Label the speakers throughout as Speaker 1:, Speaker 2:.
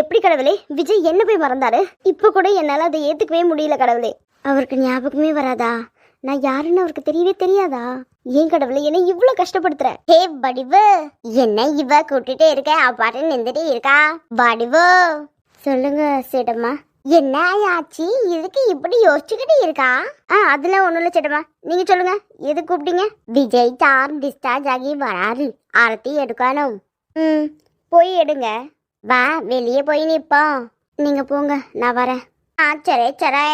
Speaker 1: எப்படி கடவுளே விஜய் என்ன போய் மறந்தாரு? இப்போ கூட என்னால அதை ஏத்துக்கவே முடியல கடவுளே. அவருக்கு ஞாபகமே வராதா? நான் யாருன்னு அவருக்கு தெரியவே தெரியாதா? ஏன் கடவுளே என்ன இவ்வளவு கஷ்டப்படுத்துற? ஹே வடிவு, என்ன இவ கூட்டிட்டே இருக்க? அப்பாட்டு நின்றுட்டே இருக்கா? வடிவு சொல்லுங்க சேட்டம்மா. என்ன ஆச்சு? இதுக்கு இப்படி யோசிச்சுக்கிட்டு இருக்கா? அதெல்லாம் ஒண்ணும் இல்ல சேட்டம்மா, நீங்க சொல்லுங்க, எது கூப்பிட்டீங்க? விஜய் சார் டிஸ்சார்ஜ் ஆகி வராரு, ஆரத்தி எடுக்கணும். போய் எடுங்க. வா வெளியே போய் நிப்போம். நீங்க போங்க, நான் வரேன். சரி சரி.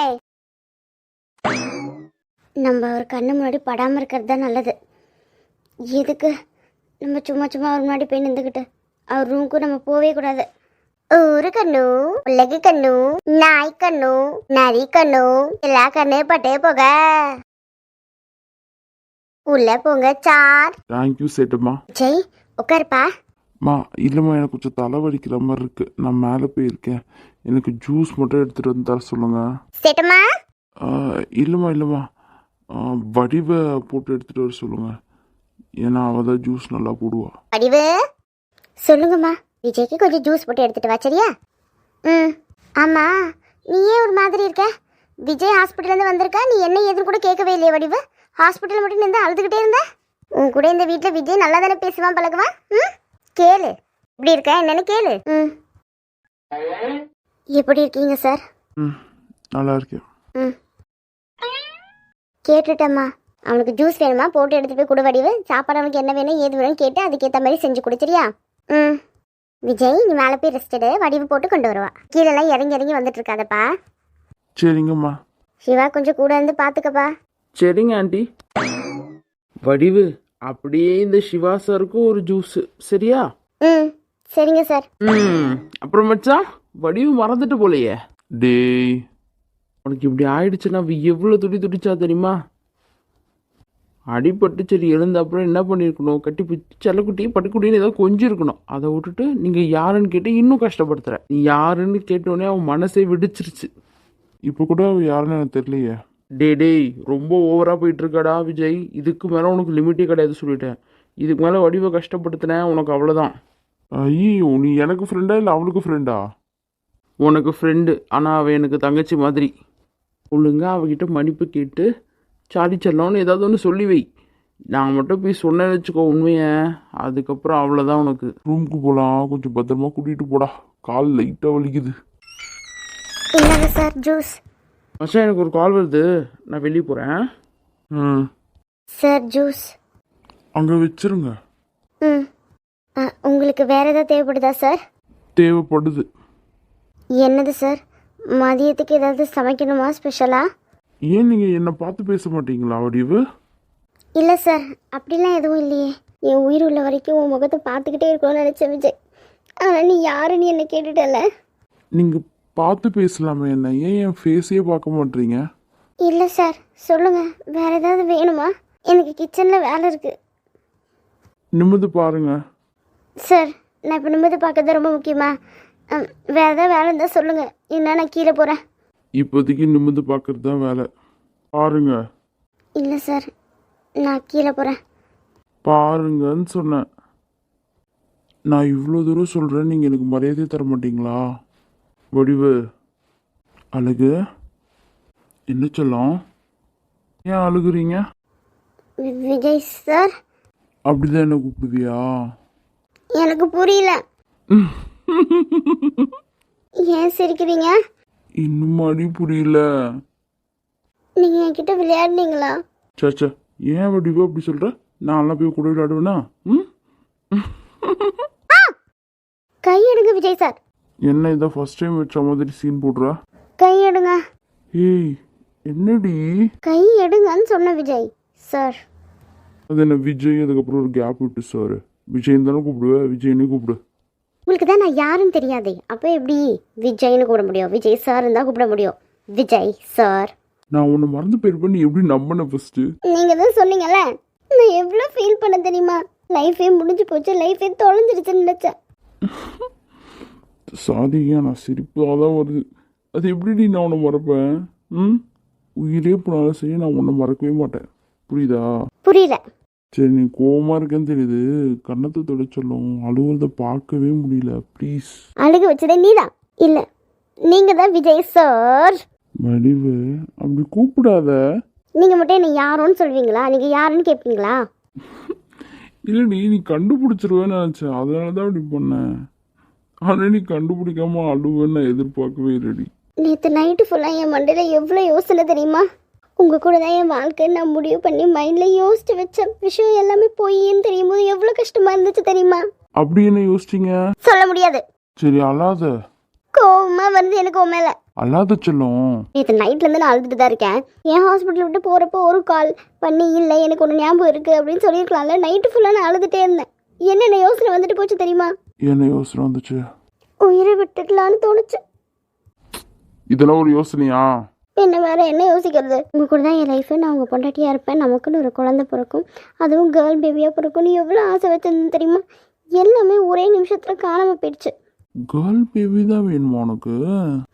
Speaker 1: நம்ம ஒரு கண்ணு முன்னாடி படாம இருக்கிறது தான் நல்லது. எதுக்கு நம்ம சும்மா சும்மா அவர் முன்னாடி போய் நின்றுக்கிட்டு? அவர் ரூமுக்கு நம்ம போவே கூடாது. ஊரு கண்ணு, உலகு கண்ணு, நாய் கண்ணு, நரி கண்ணு, எல்லா கண்ணு பட்டே போக. உள்ள போங்க சார்.
Speaker 2: தேங்க்யூ சேட்டம்மா.
Speaker 1: ஜெய் உட்காருப்பா.
Speaker 2: மா இல்லைம்மா, எனக்கு கொஞ்சம் தலை வலிக்கிற மாதிரி இருக்கு. நான் மேலே போயிருக்கேன், எனக்கு ஜூஸ் மட்டும் எடுத்துட்டு வந்து தர சொல்லுங்க.
Speaker 1: சேட்டம்மா.
Speaker 2: இல்லைம்மா வடிவை போட்டு எடுத்துட்டு வர சொல்லுங்க. ஏன்னா அவள் தான் ஜூஸ் நல்லா போடுவா.
Speaker 1: வடிவு சொல்லுங்கம்மா. விஜய்க்கு கொஞ்சம் ஜூஸ் போட்டு எடுத்துட்டு வா சரியா? ஆமா, நீ ஏன் ஒரு மாதிரி இருக்க? விஜய் ஹாஸ்பிட்டல்லேருந்து வந்திருக்கா, நீ என்ன ஏதுன்னு கூட கேட்கவே இல்லையே வடிவு? ஹாஸ்பிட்டல் மட்டும் நின்று அழுதுகிட்டே இருந்த. உன் கூட இந்த வீட்டில் விஜய் நல்லா தானே பேசுவான் பழகுவான். கேளு, இப்படி இருக்க என்னன்னு கேளு. எப்படி இருக்கீங்க சார்?
Speaker 2: நல்லா இருக்கேன்.
Speaker 1: கேட்டுட்டம்மா. அவனுக்கு ஜூஸ் வேணுமா போட்டு எடுத்துட்டு போய் கொடு வடிவு. சாப்பாடு அவனுக்கு என்ன வேணும் ஏது வேணும்னு கேட்டு அதுக்கேற்ற மாதிரி செஞ்சு கொடு சரியா? விஜய் நீ மேலே போய் ரெஸ்ட் எடு, வடிவு போட்டு கொண்டு வருவா. கீழெல்லாம் இறங்கி இறங்கி வந்துட்டு இருக்காதப்பா.
Speaker 2: சரிங்கம்மா.
Speaker 1: சிவா கொஞ்சம் கூட இருந்து பார்த்துக்கப்பா.
Speaker 3: சரிங்க ஆண்டி. வடிவு அப்படியே இந்த சிவா சாருக்கும் ஒரு ஜூஸ் சரியா?
Speaker 1: சரிங்க சார்.
Speaker 3: அப்புறம் மச்சான் வடிவு மறந்துட்டு போலையே.
Speaker 2: டேய்,
Speaker 3: உனக்கு இப்படி ஆயிடுச்சுன்னா எவ்வளோ துடிச்சா தெரியுமா? அடிபட்டு சரி எழுந்த அப்புறம் என்ன பண்ணியிருக்கணும்? கட்டி பிடிச்சி செல்லக்குட்டியும் பட்டுக்குட்டின்னு ஏதோ கொஞ்சம் இருக்கணும். அதை விட்டுட்டு நீங்கள் யாருன்னு கேட்டு இன்னும் கஷ்டப்படுத்துற. நீ யாருன்னு கேட்டோடனே அவன் மனசே வெடிச்சிருச்சு.
Speaker 2: இப்போ கூட அவள் யாருன்னு எனக்கு தெரியலையே.
Speaker 3: டேய் ரொம்ப ஓவராக போயிட்டு இருக்காடா விஜய். இதுக்கு மேலே உனக்கு லிமிட்டே கிடையாது சொல்லிட்டேன். இதுக்கு மேலே வடிவை கஷ்டப்படுத்தினேன் உனக்கு அவ்வளோதான்.
Speaker 2: ஐயோ, நீ எனக்கு ஃப்ரெண்டா இல்லை அவளுக்கு ஃப்ரெண்டா?
Speaker 3: உனக்கு ஃப்ரெண்டு, ஆனால் அவள் எனக்கு தங்கச்சி மாதிரி. ஒழுங்கா அவகிட்ட மன்னிப்பு கேட்டு சாடி செல்லோன்னு ஏதாவது ஒன்று சொல்லி வை. நான் மட்டும் போய் சொன்னேன்னு வச்சுக்கோ உண்மையை, அதுக்கப்புறம் அவ்வளோதான் உனக்கு.
Speaker 2: ரூமுக்கு போகலாம், கொஞ்சம் பத்திரமா கூட்டிகிட்டு போடா, கால் லைட்டாக வலிக்குது.
Speaker 1: Sir juice.
Speaker 3: மச்சான் எனக்கு ஒரு கால் வருது, நான் வெளியே போகிறேன்.
Speaker 1: சார் ஜூஸ்
Speaker 2: அங்கே வச்சிருங்க.
Speaker 1: உங்களுக்கு வேற ஏதாவது தேவைப்படுதா சார்?
Speaker 2: தேவைப்படுது.
Speaker 1: என்னது சார்? மதியத்துக்கு ஏதாவது சமைக்கணுமா ஸ்பெஷலா?
Speaker 2: ஏன் நீங்கள் என்னை பார்த்து பேச மாட்டீங்களா வடிவு?
Speaker 1: இல்லை சார், அப்படிலாம் எதுவும் இல்லையே. என் உயிர் உள்ள வரைக்கும் உன் முகத்தை பார்த்துக்கிட்டே இருக்கணும்னு நினச்சேன் விஜய். ஆனால் நீ யாருன்னு என்னை கேட்டுட்டல.
Speaker 2: நீங்கள் பார்த்து பேசலாமே, என்ன ஏன் என் ஃபேஸையே பார்க்க மாட்டீங்க?
Speaker 1: இல்லை சார், சொல்லுங்கள், வேற ஏதாவது வேணுமா? எனக்கு கிச்சனில் வேலை இருக்குது.
Speaker 2: நிமிர்ந்து பாருங்க.
Speaker 1: சார், நான் இப்போ நிமிர்ந்து பார்க்கறது ரொம்ப முக்கியமா? வேறு ஏதாவது வேலை இருந்தால் சொல்லுங்கள், என்ன நான் கீழே போகிறேன்.
Speaker 2: இப்போதைக்கு நிமிர்ந்து பார்க்கறது தான் வேலை. பாருங்க.
Speaker 1: இல்லை சார், நான் கீழே போகிறேன்.
Speaker 2: பாருங்கன்னு சொன்னேன். நான் இவ்வளோ தூரம் சொல்கிறேன், நீங்கள் எனக்கு மரியாதையே தர மாட்டீங்களா? வடிவு, அழகு, என்ன சொல்லலாம்? ஏன் அழுகுறீங்க?
Speaker 1: விஜய் சார்.
Speaker 2: அப்படிதான் என்ன கூப்பிடுவியா?
Speaker 1: எனக்கு புரியல. ஏன் சிரிக்கிறீங்க?
Speaker 2: இன்னும் அடி புரியல.
Speaker 1: நீங்கள் என்கிட்ட விளையாடுனீங்களா?
Speaker 2: சாச்சா, ஏன் வடிவு அப்படி சொல்கிற? நான்லாம் போய் கூட விளையாடுவேனா?
Speaker 1: கை எடுங்க விஜய் சார்.
Speaker 2: என்ன இதை ஃபர்ஸ்ட் டைம் வச்ச மாதிரி சீன் போடுறா?
Speaker 1: கை எடுங்க.
Speaker 2: ஏய் என்னடி?
Speaker 1: கை எடுங்கன்னு சொன்ன விஜய் சார்.
Speaker 2: அது என்ன விஜய், அதுக்கப்புறம் ஒரு கேப் விட்டு சார். விஜய் தானே கூப்பிடுவேன், விஜய்னு கூப்பிடு.
Speaker 1: உங்களுக்கு தான் நான் யாருன்னு தெரியாதே, அப்போ எப்படி விஜய்னு கூப்பிட முடியும்? விஜய் சார் தான் கூப்பிட முடியும். விஜய் சார்.
Speaker 2: நான் உன்னை மறந்து போயிருப்பேன், நீ எப்படி நம்பின ஃபர்ஸ்ட்?
Speaker 1: நீங்கள் தான் சொன்னீங்கல்ல, நான் எவ்வளோ ஃபீல் பண்ண தெரியுமா? லைஃபே முடிஞ்சு போச்சு, லைஃபே தொலைஞ்சிருச்சுன்னு நினச்சேன்.
Speaker 2: சாதியா, நான் சிரிப்பாக தான் வருது. அது எப்படி நான் உன்னை மறப்பேன்? உயிரே போனாலும் சரி, நான் உன்னை மறக்கவே மாட்டேன். புரியுதா?
Speaker 1: புரியல.
Speaker 2: சரி நீ கோவமா இருக்கேன்னு தெரியுது. கண்ணத்தை தொடச்சலும் அழுவுறத பார்க்கவே முடியல. ப்ளீஸ்.
Speaker 1: அழுக வச்சதே நீதான் இல்ல, நீங்க தான் விஜய் சார்.
Speaker 2: வடிவு அப்படி கூப்பிடாத.
Speaker 1: நீங்க மட்டும் என்ன யாரோன்னு சொல்வீங்களா? நீங்க யாருன்னு கேட்பீங்களா?
Speaker 2: இல்லடி நீ கண்டுபிடிச்சிருவேன்னு நினச்சேன், அதனால தான் அப்படி பண்ணேன். ஆனால் நீ கண்டுபிடிக்காம அழுவேன்னு நான் எதிர்பார்க்கவே இல்லடி.
Speaker 1: நேற்று நைட்டு ஃபுல்லாக என் மண்டையில் எவ்வளோ யோசனை தெரியுமா? உங்கள் கூட தான் என் வாழ்க்கையை நான் முடிவு பண்ணி மைண்டில் யோசிச்சு வச்ச விஷயம் எல்லாமே போயின்னு தெரியும் போது எவ்வளோ கஷ்டமாக இருந்துச்சு தெரியுமா?
Speaker 2: அப்படி என்ன யோசிச்சிங்க?
Speaker 1: சொல்ல முடியாது.
Speaker 2: சரி அழாத.
Speaker 1: கோவமா வந்து எனக்கு உன் மேலே.
Speaker 2: அழாத செல்லம்.
Speaker 1: நேற்று நைட்லேருந்து நான் அழுதுட்டு தான் இருக்கேன். என் ஹாஸ்பிட்டல் விட்டு போகிறப்போ ஒரு கால் பண்ணி இல்லை எனக்கு ஒன்று ஞாபகம் இருக்குது அப்படின்னு சொல்லியிருக்கலாம்ல. நைட்டு ஃபுல்லாக நான் அழுதுகிட்டே இருந்தேன். என்னென்ன யோசனை வந்துட்டு போச்சு தெரியுமா?
Speaker 2: என்ன யோசனை வந்துச்சு?
Speaker 1: உயிரை விட்டுக்கலான்னு தோணுச்சு.
Speaker 2: இதெல்லாம் ஒரு யோசனையா?
Speaker 1: என்ன வேற என்ன யோசிக்கிறது? உங்கள் கூட தான் என் லைஃபு, நான் உங்கள் பொண்டாட்டியாக இருப்பேன், நமக்குன்னு ஒரு குழந்தை பிறக்கும், அதுவும் கேர்ள் பேபியாக பிறக்கும்னு எவ்வளோ ஆசை வச்சிருந்தேன் தெரியுமா? எல்லாமே ஒரே நிமிஷத்தில் காணாமல் போயிடுச்சு.
Speaker 2: கேர்ள் பேபி தான் வேணுமா உனக்கு?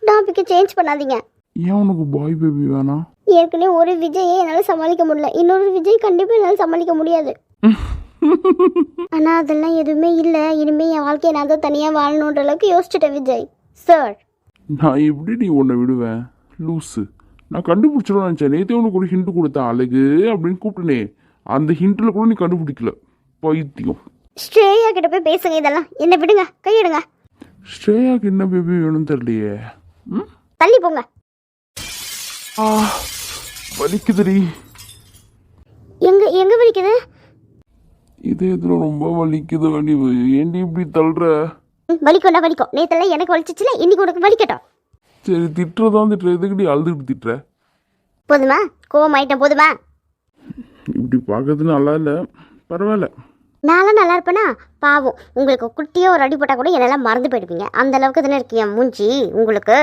Speaker 1: டாபிக்கை சேஞ்ச் பண்ணாதீங்க.
Speaker 2: ஏன் உனக்கு பாய் பேபி வேணாம்?
Speaker 1: ஏற்கனவே ஒரு விஜயை என்னால் சமாளிக்க முடியல, இன்னொரு விஜய் கண்டிப்பாக என்னால் சமாளிக்க முடியாது. ஆனால் அதெல்லாம் எதுவுமே இல்லை. இனிமேல் என் வாழ்க்கையை நான் தான் தனியாக வாழணுன்ற அளவுக்கு யோசிச்சுட்டேன் விஜய் சார்.
Speaker 2: நான் எப்படி நீ உன்னை விடுவேன்? லூஸு. நான் கண்டுபிடிச்சிடுவேன் நினச்சேன். நேற்றே உனக்கு ஒரு ஹிண்ட் கொடுத்தேன், அழகு அப்படின்னு கூப்பிட்டனே. அந்த ஹிண்ட்டில் கூட நீ கண்டுபிடிக்கல. பைத்தியம்.
Speaker 1: ஸ்ரேயா கிட்ட போய் பேசுங்க. இதெல்லாம் என்ன விடுங்க, கையிடுங்க.
Speaker 2: ஸ்ரேயாக்கு என்ன பேபி வேணும்னு தெரியலையே. ம்,
Speaker 1: தள்ளி போங்க.
Speaker 2: ஆ வலிக்குதுடி.
Speaker 1: எங்க எங்க வலிக்குது?
Speaker 2: இதே இதில் ரொம்ப வலிக்குது. வடிவு ஏண்டி இப்படி தள்ளுற?
Speaker 1: வலிக்கும்டா வலிக்கும். நேத்தெல்லாம் எனக்கு வலிச்சிச்சுல, இன்னைக்கு உனக்கு வலிக்கட்டும்.
Speaker 2: சரி திட்டுறதான் திட்டுற, எதுக்குடி அழுதுகிட்டு திட்டுற?
Speaker 1: போதுமா? கோவம் ஆயிட்டேன் போதுமா?
Speaker 2: இப்படி பார்க்கறது நல்லா இல்லை, பரவாயில்ல.
Speaker 1: நான்லாம் நல்லா இருப்பேனா? பாவம், உங்களுக்கு குட்டியோ ஒரு அடி போட்டால் கூட என்னெல்லாம் மறந்து போயிடுவீங்க. அந்த அளவுக்கு தானே இருக்கு என் மூஞ்சி உங்களுக்கு.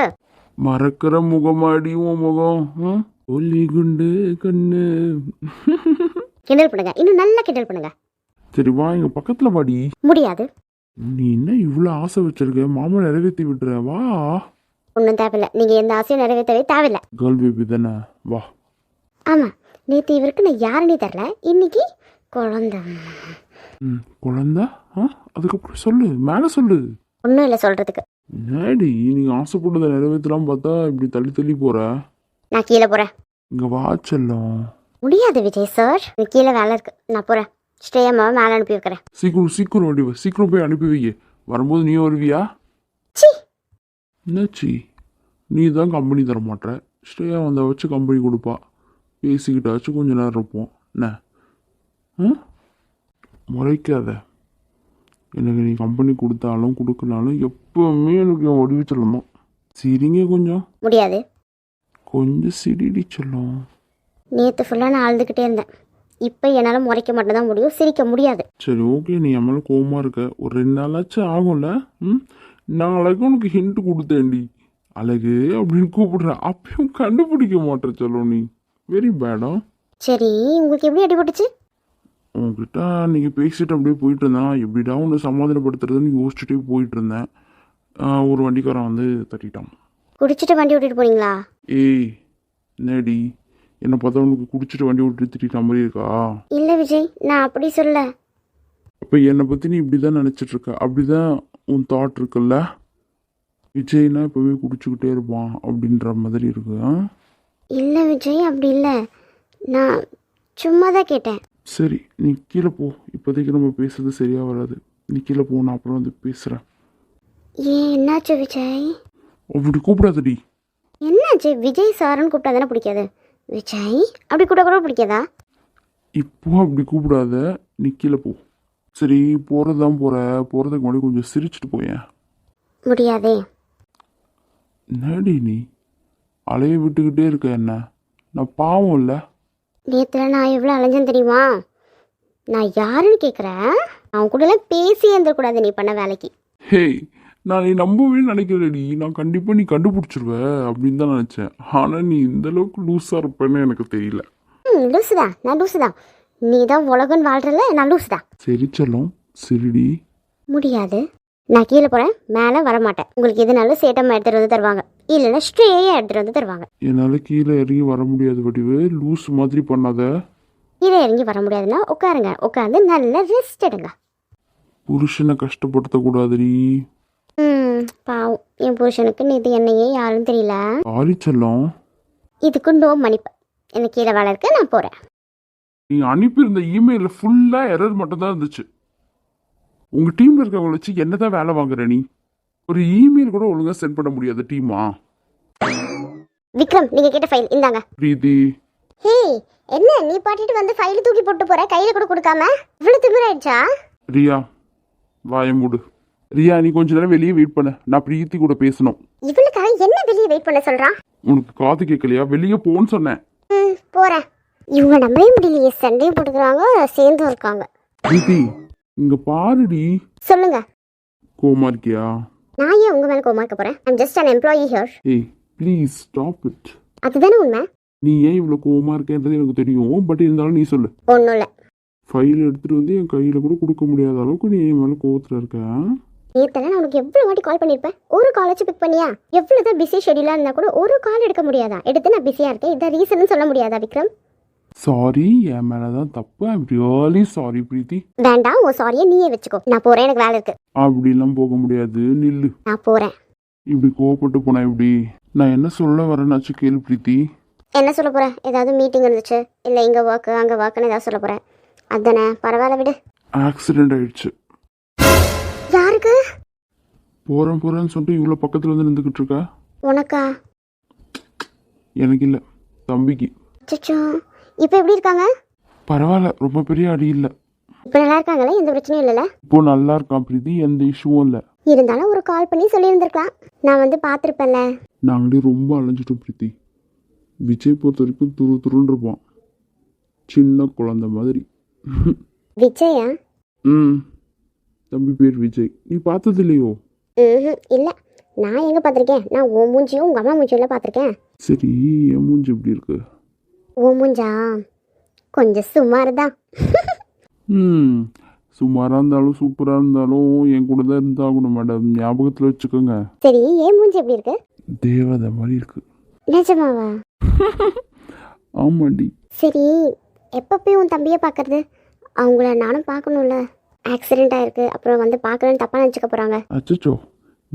Speaker 2: மறக்கிற முகமாடி உன் முகம். ஒல்லி குண்டு கண்ணு.
Speaker 1: கிண்டல் பண்ணுங்க, இன்னும் நல்லா கிண்டல் பண்ணுங்க.
Speaker 2: சரி வா எங்க பக்கத்துல வாடி.
Speaker 1: முடியாது.
Speaker 2: நீ என்ன இவ்வளோ ஆசை வச்சிருக்க? மாமா நிறைவேற்றி விட்டுற. வா.
Speaker 1: ஒன்றும் தேவையில்லை, நீங்கள் எந்த ஆசையும் நிறைவேற்றவே தேவையில்லை.
Speaker 2: கேர்ள் பேபி தானே, வா.
Speaker 1: ஆமாம், நேற்று இவருக்கு நான் யாருன்னே தெரில, இன்னைக்கு குழந்தை.
Speaker 2: குழந்தா? அதுக்கப்புறம் சொல்லு, மேலே சொல்லு.
Speaker 1: ஒன்றும் இல்லை சொல்கிறதுக்கு.
Speaker 2: நேடி நீங்கள் ஆசைப்பட்டதை நிறைவேற்றலாம் பார்த்தா இப்படி தள்ளி தள்ளி போகிற.
Speaker 1: நான் கீழே போகிறேன்.
Speaker 2: இங்கே வா செல்லம்.
Speaker 1: முடியாது விஜய் சார், கீழே வேலை இருக்குது, நான் போகிறேன். ஸ்ரேயாமாவை மேலே அனுப்பி வைக்கிறேன்.
Speaker 2: சீக்கிரம் சீக்கிரம் வடிவ, சீக்கிரம் போய் அனுப்பி வைக்க. வரும்போது நீ வருவியா?
Speaker 1: சி
Speaker 2: என்னாச்சி? நீ தான் கம்பெனி தர மாட்டேற. ஸ்ரேயா வந்த வச்சு கம்பெனி கொடுப்பா. பேசிக்கிட்டாச்சும் கொஞ்ச நேரம் இருப்போம். என்ன முறைக்காத. எனக்கு நீ கம்பெனி கொடுத்தாலும் கொடுக்கனாலும் எப்பவுமே எனக்கு என் வடிவு சொல்லணும். சிரிங்க கொஞ்சம்.
Speaker 1: முடியாது.
Speaker 2: கொஞ்சம் சிரிடி சொல்லும்.
Speaker 1: நேற்று ஃபுல்லாக நான் அழுதுகிட்டே இருந்தேன். இப்போ என்னால் முறைக்க மட்டும்தான் முடியும், சிரிக்க முடியாது.
Speaker 2: சரி ஓகே, நீ என் மேலே கோவமாக இருக்க. ஒரு 2 நாளாச்சும் ஆகும்ல. நான் அழகு உனக்கு ஹிண்ட் கொடுத்தேன்டி. அழகு அப்படின்னு கூப்பிடுறேன், அப்பயும் கண்டுபிடிக்க மாட்டேன் சொல்லும். நீ வெரி பேடா.
Speaker 1: சரி, உங்களுக்கு எப்படி அடிபட்டுச்சு?
Speaker 2: உங்ககிட்ட நீங்கள் பேசிட்டு அப்படியே போயிட்டு இருந்தேன். எப்படிடா உன்னை சமாதானப்படுத்துறதுன்னு யோசிச்சுட்டே போயிட்டு இருந்தேன். ஒரு வண்டிக்காரன் வந்து தட்டிட்டான்.
Speaker 1: குடிச்சிட்டு வண்டி ஓட்டிட்டு போனீங்களா?
Speaker 2: ஏய் என்னடி, என்னை பார்த்தா உனக்கு குடிச்சிட்டு வண்டி ஓட்டிட்டு திட்டிட்ட மாதிரி இருக்கா?
Speaker 1: இல்லை விஜய், நான் அப்படி சொல்ல.
Speaker 2: அப்போ என்னை பற்றி நீ இப்படி தான் நினச்சிட்ருக்க. அப்படி தான் உன் தாட் இருக்குல்ல. விஜய்னா இப்போவே குடிச்சுக்கிட்டே இருப்பான் அப்படின்ற மாதிரி இருக்கு.
Speaker 1: இல்லை விஜய், அப்படி இல்லை, நான் சும்மா தான் கேட்டேன்.
Speaker 2: சரி நீ கீழே போ. இப்போதைக்கு நம்ம பேசுறது சரியாக வராது. நீ கீழே போ, நான் அப்புறம் வந்து பேசுகிறேன்.
Speaker 1: ஏன் என்னாச்சு விஜய்?
Speaker 2: அப்படி கூப்பிடாதடி.
Speaker 1: என்னாச்சு? விஜய் சாருன்னு கூப்பிட்டா தானே பிடிக்காது. விஜய் அப்படி கூப்பிட கூட பிடிக்காதா?
Speaker 2: இப்போ அப்படி கூப்பிடாத, நீ கீழே போ. சரி போகிறது தான் போகிறதுக்கு முன்னாடி கொஞ்சம் சிரிச்சிட்டு போயேன்.
Speaker 1: முடியாதே.
Speaker 2: என்னடி நீ அலைய விட்டுக்கிட்டே இருக்க? என்ன நான் பாவம் இல்லை?
Speaker 1: நேற்றுல நான் எவ்வளோ அலைஞ்சேன் தெரியுமா? நான் யாருன்னு கேட்குறேன். அவன் கூடலாம் பேசி எழுந்திரக்கூடாது நீ பண்ண வேலைக்கு.
Speaker 2: ஹேய், நான் நீ நம்பவே நினைக்கிறேடி. நான் கண்டிப்பாக நீ கண்டுபிடிச்சிருவ அப்படின்னு தான் நினச்சேன். ஆனால் நீ இந்த அளவுக்கு லூஸாக இருப்பேன்னு எனக்கு தெரியல.
Speaker 1: லூசு தான், நான் லூசு தான். நீ தான் உலகன்னு வாழ்றல, நான் லூசு தான்.
Speaker 2: சரி செல்லம் சரிடி.
Speaker 1: முடியாது. நான் கீழே போகிறேன், மேலே வரமாட்டேன். உங்களுக்கு எதுனாலும் சேட்டம்மா எடுத்துகிட்டு வந்து தருவாங்க, இல்லைன்னா ஸ்ட்ரேயாக எடுத்துகிட்டு வந்து தருவாங்க.
Speaker 2: என்னால் கீழே இறங்கி வர முடியாது வடிவு. லூஸ் மாதிரி பண்ணாத.
Speaker 1: கீழே இறங்கி வர முடியாதுன்னா உட்காருங்க, உட்காந்து நல்லா ரெஸ்ட் எடுங்க.
Speaker 2: புருஷனை கஷ்டப்படுத்தக்கூடாதுடி.
Speaker 1: பாவம், என் புருஷனுக்கு இது என்னையே யாரும் தெரியல.
Speaker 2: சாரி செல்லம்.
Speaker 1: இதுக்கு நோ மன்னிப்பு. எனக்கு கீழே வேலை இருக்கு, நான் போகிறேன்.
Speaker 2: நீ அனுப்பியிருந்த இமெயிலில் ஃபுல்லாக எரர் மட்டும் தான் இருந்துச்சு. உங்கள் டீமில் இருக்கவங்களை வச்சு என்ன தான் வேலை வாங்குற நீ? ஒரு இமெயில் கூட ஒழுங்காக சென்ட் பண்ண முடியாது டீமா?
Speaker 1: விக்ரம், நீங்கள் கேட்ட ஃபைல் இந்தாங்க.
Speaker 2: பிரீத்தி,
Speaker 1: ஹே, என்ன நீ பாட்டிட்டு வந்து ஃபைல் தூக்கி போட்டு போற, கையில் கூட கொடுக்காம? இவ்வளோ திமிராயிடுச்சா?
Speaker 2: ரியா வாய மூடு. ரியா, நீ கொஞ்ச நேரம் வெளியே வெயிட் பண்ண, நான் பிரீத்தி கூட பேசணும்.
Speaker 1: இவளுக்காக என்ன வெளியே வெயிட் பண்ண சொல்கிறான்?
Speaker 2: உனக்கு காது கேட்கலையா? வெளியே போன்னு சொன்னேன்.
Speaker 1: போகிறேன். இவங்க நம்பவே முடியலையே, சண்டையும் போட்டுக்கிறாங்க, சேர்ந்தும் இருக்காங்க.
Speaker 2: பிரீத்தி, இங்க பாருடி.
Speaker 1: சொல்லுங்க.
Speaker 2: கோமா இருக்கியா?
Speaker 1: நான் ஏன் உங்க மேல கோமா இருக்க போறேன்? I'm just an employee here.
Speaker 2: ஏய் ப்ளீஸ் ஸ்டாப் இட்.
Speaker 1: அதுதானே உண்மை.
Speaker 2: நீ ஏன் இவ்வளோ கோவமா இருக்கேன்றது எனக்கு தெரியும், பட் இருந்தாலும் நீ சொல்லு.
Speaker 1: ஒன்றும் இல்லை.
Speaker 2: ஃபைல் எடுத்துட்டு வந்து என் கையில் கூட கொடுக்க முடியாத அளவுக்கு நீ என் மேலே கோவத்தில் இருக்க.
Speaker 1: நேற்று நான் உனக்கு எவ்வளோ வாட்டி கால் பண்ணியிருப்பேன், ஒரு காலேஜ் பிக் பண்ணியா? எவ்வளோ தான் பிஸி ஷெடியூலாக இருந்தால் கூட ஒரு கால் எடுக்க முடியாதா? எடுத்து நான் பிஸியாக இருக்கேன், இதான் ரீசன் சொல்ல முடியாதா விக்ரம்?
Speaker 2: சாரி, என் மேலே தான் தப்பு. ஐம் ரியலி சாரி பிரீத்தி.
Speaker 1: வேண்டாம், உன் சாரியை நீயே வச்சுக்கோ. நான் போகிறேன், எனக்கு வேலை இருக்கு.
Speaker 2: அப்படிலாம் போக முடியாது, நில்லு.
Speaker 1: நான் போகிறேன்.
Speaker 2: இப்படி கோவப்பட்டு போனா எப்படி? நான் என்ன சொல்ல வரேன்னாச்சு கேளு பிரீத்தி.
Speaker 1: என்ன சொல்ல போகிறேன்? ஏதாவது மீட்டிங் இருந்துச்சு, இல்லை இங்கே ஒர்க்கு அங்கே ஒர்க்குன்னு ஏதாவது சொல்ல போகிறேன். அதுதானே, பரவாயில்ல விடு.
Speaker 2: ஆக்சிடென்ட் ஆயிடுச்சு.
Speaker 1: யாருக்கு?
Speaker 2: போகிறேன்னு சொல்லிட்டு இவ்வளோ பக்கத்தில் வந்து நின்றுக்கிட்டு இருக்கா.
Speaker 1: உனக்கா?
Speaker 2: எனக்கு இல்லை, தம்பிக்கு.
Speaker 1: அச்சோ, இப்போ எப்படி இருக்காங்க?
Speaker 2: பரவாயில்ல, ரொம்ப பெரிய அடி இல்லை.
Speaker 1: இப்போ நல்லா இருக்காங்களே, எந்த பிரச்சனையும் இல்லைல்ல?
Speaker 2: இப்போ நல்லா இருக்கான் பிரீத்தி, எந்த இஷ்யூவும் இல்லை.
Speaker 1: இருந்தாலும் ஒரு கால் பண்ணி சொல்லியிருந்திருக்கலாம், நான் வந்து பார்த்துருப்பேன்ல.
Speaker 2: நாங்களே ரொம்ப அலைஞ்சிட்டோம் பிரீத்தி. விஜய் பொறுத்த வரைக்கும் துருன்னு இருப்பான், சின்ன குழந்தை மாதிரி.
Speaker 1: விஜயா?
Speaker 2: தம்பி பேர் விஜய். நீ பார்த்தது இல்லையோ?
Speaker 1: இல்லை, நான் எங்கே பார்த்துருக்கேன்? நான் ஓ மூஞ்சியும் உங்கள் அம்மா மூஞ்சியும் பார்த்துருக்கேன்.
Speaker 2: சரி, என் மூஞ்சி எப்படி இருக்கு?
Speaker 1: ஓ மூஞ்சா கொஞ்சம் சுமார் தான்.
Speaker 2: சுமாராக இருந்தாலும் சூப்பராக இருந்தாலும் என் கூட தான் இருந்தாகணும் மேடம், ஞாபகத்தில் வச்சுக்கோங்க.
Speaker 1: சரி, ஏன் மூஞ்சி எப்படி இருக்கு?
Speaker 2: தேவதை மாதிரி இருக்கு.
Speaker 1: நிஜமாவா?
Speaker 2: ஆமாண்டி.
Speaker 1: சரி, எப்போ போய் உன் தம்பியை பார்க்கறது? அவங்கள நானும் பார்க்கணும்ல. ஆக்சிடென்ட் ஆயிருக்கு, அப்புறம் வந்து பார்க்கலன்னு தப்பாக நினச்சிக்க போகிறாங்க.
Speaker 2: அச்சோ,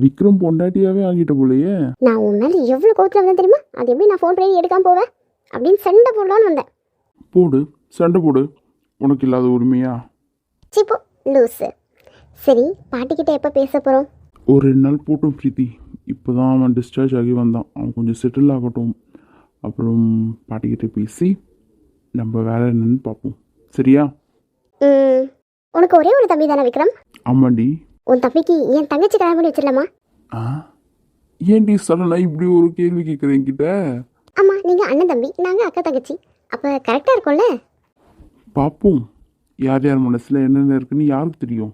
Speaker 2: விக்ரம் பொண்டாட்டியாவே ஆகிட்ட போலையே.
Speaker 1: நான் உன் மேலே எவ்வளோ கோவத்தில் வந்தேன் தெரியுமா? அது எப்படி நான் ஃபோன் பண்ணி எடுக்காமல் போவேன் அப்படின்னு சண்டை போடலான்னு வந்தேன்.
Speaker 2: போடு, சண்டை போடு, உனக்கு இல்லாத உரிமையா?
Speaker 1: சிப்போ லூஸு. சரி, பாட்டிக்கிட்ட எப்போ பேச போகிறோம்?
Speaker 2: ஒரு 2 நாள் போட்டோம் பிரீத்தி. இப்போ தான் அவன் டிஸ்சார்ஜ் ஆகி வந்தான், அவன் கொஞ்சம் செட்டில் ஆகட்டும். அப்புறம் பாட்டிக்கிட்ட பேசி நம்ம வேலை என்னன்னு பார்ப்போம், சரியா?
Speaker 1: உனக்கு ஒரே ஒரு தம்பி தானே விக்ரம்?
Speaker 2: ஆமாண்டி.
Speaker 1: உன் தம்பிக்கு என் தங்கச்சி கல்யாணம் பண்ணி வச்சிடலாமா?
Speaker 2: ஏன்டி சடனா இப்படி ஒரு கேள்வி கேட்குறேன் என்கிட்ட?
Speaker 1: ஆமாம், நீங்கள் அண்ணன் தம்பி, நாங்கள் அக்கா தங்கச்சி, அப்போ கரெக்டாக இருக்கும்ல?
Speaker 2: பார்ப்போம், யார் யார் மனசில் என்னென்ன இருக்குன்னு யாருக்கு தெரியும்?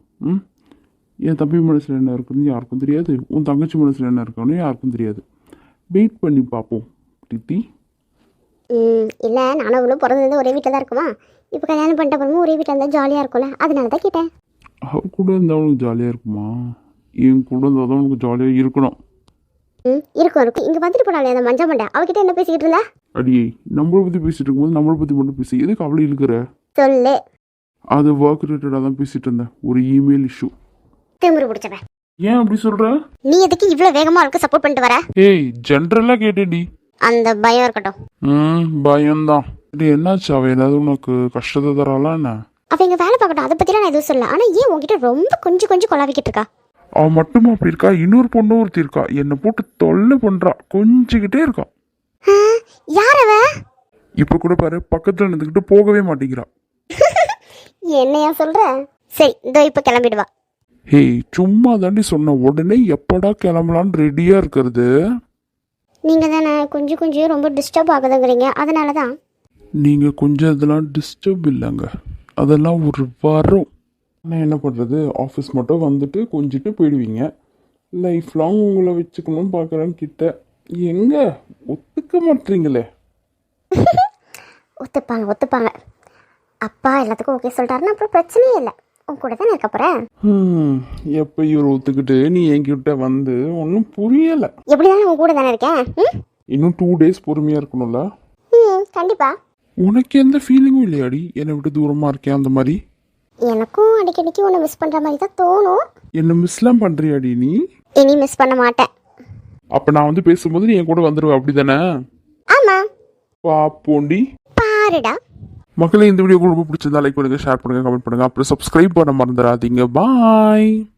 Speaker 2: என் தம்பி மனசில் என்ன இருக்குன்னு யாருக்கும் தெரியாது, உன் தங்கச்சி மனசில் என்ன இருக்குன்னு யாருக்கும் தெரியாது. வெயிட் பண்ணி பார்ப்போம் பிரீத்தி.
Speaker 1: இல்லை, நானும் அவ்வளோ பிறந்தது ஒரே வீட்டில் தான் இருக்குமா? இப்போ கல்யாணம் பண்ணிட்ட அப்புறமும் ஒரே வீட்டில் இருந்தால் ஜாலியாக இருக்கும்ல, அதனால தான் கேட்டேன்.
Speaker 2: அவ கூட இருந்தால் உனக்கு ஜாலியாக இருக்குமா? என் கூட இருந்தால் தான் உனக்கு ஜாலியாக இருக்கணும்.
Speaker 1: இருக்கும். இங்கே வந்துட்டு போனாலே அந்த மஞ்சள் மண்டை, அவகிட்ட என்ன பேசிக்கிட்டு இருந்தா?
Speaker 2: அடியே, நம்மளை பற்றி பேசிட்டு இருக்கும்போது நம்மளை பற்றி மட்டும் பேசி எதுக்கு அவளை இழுக்கிற?
Speaker 1: சொல்லு.
Speaker 2: அது ஒர்க் ரிலேட்டடாக தான் பேசிகிட்டு இருந்தேன், ஒரு இமெயில் இஷ்யூ.
Speaker 1: திமிரு பிடிச்சவன்.
Speaker 2: ஏன் அப்படி சொல்கிற?
Speaker 1: நீ எதுக்கு இவ்வளோ வேகமாக அவளுக்கு சப்போர்ட் பண்ணிட்டு வர?
Speaker 2: ஏய், ஜென்ரலாக கேட்டேன்டி.
Speaker 1: அந்த பயம் இருக்கட்டும்.
Speaker 2: பயம்தான். இது என்னாச்சு, அவ ஏதாவது உனக்கு கஷ்டத்தை தராளா என்ன?
Speaker 1: அவள் இங்கே வேலை பார்க்கட்டும், அதை பற்றிலாம் நான் எதுவும் சொல்லல. ஆனால் ஏன் உங்ககிட்ட ரொம்ப கொஞ்சம் கொலாவிக்கிட்டு இருக்கா?
Speaker 2: அவன் மட்டுமா அப்படி இருக்கா? இன்னொரு பொண்ணு ஒருத்தி இருக்கா, என்னை போட்டு தொல்லை பண்ணுறா, கொஞ்சிக்கிட்டே இருக்கா.
Speaker 1: யார் அவ?
Speaker 2: இப்போ கூட பாரு, பக்கத்தில் நின்றுக்கிட்டு போகவே மாட்டேங்கிறா.
Speaker 1: என்னையா சொல்ற? சரி, இதோ இப்போ கிளம்பிடுவா.
Speaker 2: ஹேய், சும்மா தாண்டி சொன்ன, உடனே எப்படா கிளம்பலான்னு ரெடியாக இருக்கிறது?
Speaker 1: நீங்கள் தானே கொஞ்சம் ரொம்ப டிஸ்டர்ப் ஆகுதுங்கிறீங்க, அதனால தான்.
Speaker 2: நீங்கள் கொஞ்சம் இதெல்லாம் டிஸ்டர்ப் இல்லைங்க, அதெல்லாம் ஒரு வாரம். நான் என்ன பண்ணுறது, ஆஃபீஸ் மட்டும் வந்துட்டு கொஞ்சிட்டு போயிடுவீங்க. லைஃப் லாங் உங்களை வச்சுக்கணும்னு பார்க்குறேன்னு கிட்ட எங்கே ஒத்துக்க மாட்டீங்களே?
Speaker 1: ஒத்துப்பாங்க. அப்பா எல்லாத்துக்கும் ஓகே சொல்லிட்டாருன்னா அப்புறம் பிரச்சனையே இல்லை, உன் கூட தானே இருக்க போகிறேன்.
Speaker 2: எப்போ இவர் ஒத்துக்கிட்டு நீ என்கிட்ட வந்து ஒன்றும் புரியலை.
Speaker 1: எப்படி தானே உன் கூட தானே இருக்கேன்.
Speaker 2: இன்னும் 2 days பொறுமையாக இருக்கணும்ல?
Speaker 1: கண்டிப்பா.
Speaker 2: உனக்கு எந்த ஃபீலிங்கும் இல்லையாடி என்னை விட்டு தூரமாக இருக்கேன் அந்த மாதிரி?
Speaker 1: எனக்கும் அடிக்கடிக்கு உன்னை மிஸ் பண்ணுற மாதிரி தான் தோணும்.
Speaker 2: என்னை மிஸ்லாம் பண்ணுறியாடி நீ?
Speaker 1: இனி மிஸ் பண்ண மாட்டேன்.
Speaker 2: அப்போ நான் வந்து பேசும்போது நீ என் கூட வந்துடுவேன் அப்படி தானே?
Speaker 1: ஆமாம்.
Speaker 2: பாப்போண்டி.
Speaker 1: பாருடா.
Speaker 2: மக்களே, இந்த வீடியோ ரொம்ப பிடிச்சிருந்தா லைக் பண்ணுங்கள், ஷேர் பண்ணுங்கள், கமெண்ட் பண்ணுங்கள், அப்புறம் சப்ஸ்கிரைப் பண்ண மறந்துடாதீங்க. பாய்.